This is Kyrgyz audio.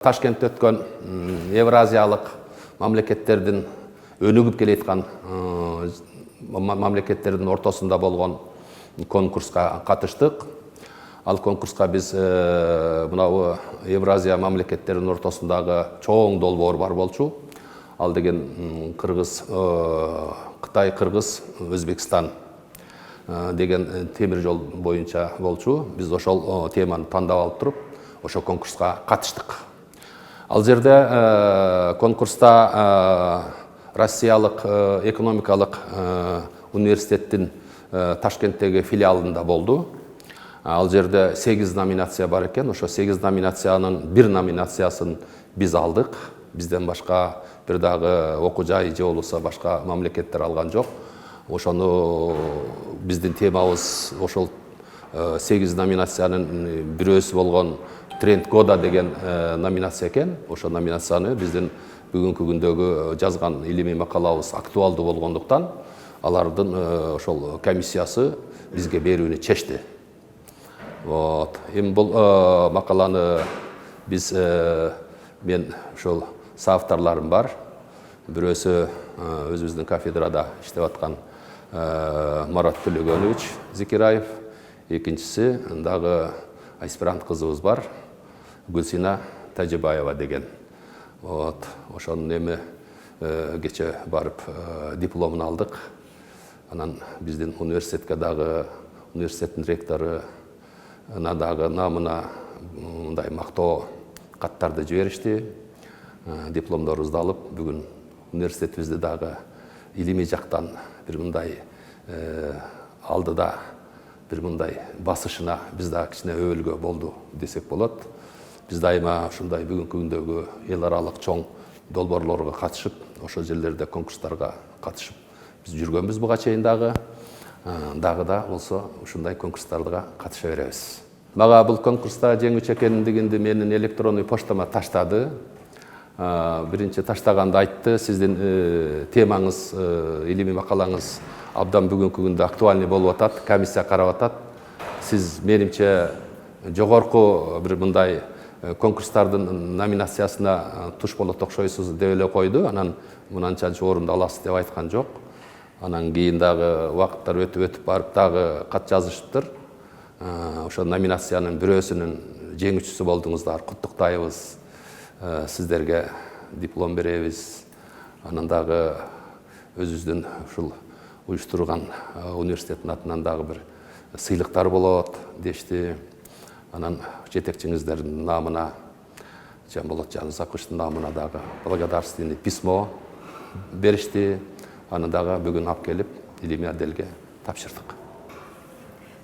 Ташкентте өткөн Евразиялык мамлекеттердин өнүгүп келаткан мамлекеттердин ортосунда болгон конкурска катыштык. Ал конкурска биз мынау Евразия мамлекеттердин ортосундагы чоң долбоор бар болчу. Ал деген Кыргыз, Кытай, Кыргыз, Өзбекстан деген темир жол боюнча болчу. Биз ошол теманы тандап алып туруп, ошо конкурска катыштык. Ал жерде конкурста Россиялык экономикалык университеттин Ташкенттеги филиалында болду. Ал жерде 8 номинация бар экен. Ошо 8 номинациянын бир номинациясын биз алдык. Бизден башка бир дагы окуу жай же болбосо башка мамлекеттер алган жок. Ошону биздин темабыз ошол 8 номинациянын бирөөсү болгон Тренд года деген номинация экен. Ошо номинацияны биздин бүгүнкү күндөгү жазган илимий макалабыз актуалдуу болгондуктан алардын ошол комиссиясы бизге берүүнү чечти. Эми бул макаланы биз мен ошол соавторлорум бар. Бирөөсү өзүбүздүн кафедрада иштеп аткан Марат Төлөгөнович Зекираев, экинчиси дагы аспирант кызыбыз бар, Гүлсина Тажибаева деген. Ошонун эми кече барып дипломун алдык. Анан биздин университетке дагы университеттин ректору дагы намына мындай мактоо каттарды жиберишти. Дипломдорубузду алып, бүгүн университетибизди дагы илимий жактан бир мындай алдыда бир мындай басышына биз дагы кичине өбөлгө болду десек болот. Биз дайыма ушундай бүгүнкү күндөгү эл аралык чоң долбоорлорго катышып, ошол жерлерде конкурстарга катышып биз жүргөнбүз буга чейин дагы да болсо ушундай конкурстарга катыша беребиз. Мага бул конкурста жеңүүчү экендигимди менин электронный поштама таштады. Биринчи таштаганда айтты, сиздин темаңыз, илимий макалаңыз абдан бүгүнкү күндө актуальный болуп атат, комиссия карап атат. Сиз менимче жогорку бир мындай конкурстардын номинациясына туш болот окшойсуз деп эле койду. Анан мынанчанчы орунду аласыз деп айткан жок. Анан кийин дагы убакыттар өтүп барып дагы кат жазышыптыр. Ошо номинациянын бирөөсүнүн жеңүүчүсү болдуңуздар, куттуктайбыз. Сиздерге диплом беребиз. Анан дагы өзүбүздүн ушул уюштурган университеттин атынан дагы бир сыйлыктар болот дешти. Анан жетекчиңиздердин намына, Жамболот Жанузаковичтин намына дагы благодарственный письмо беришти. Аны дагы бүгүн алып келип илимий отделге тапшырдык.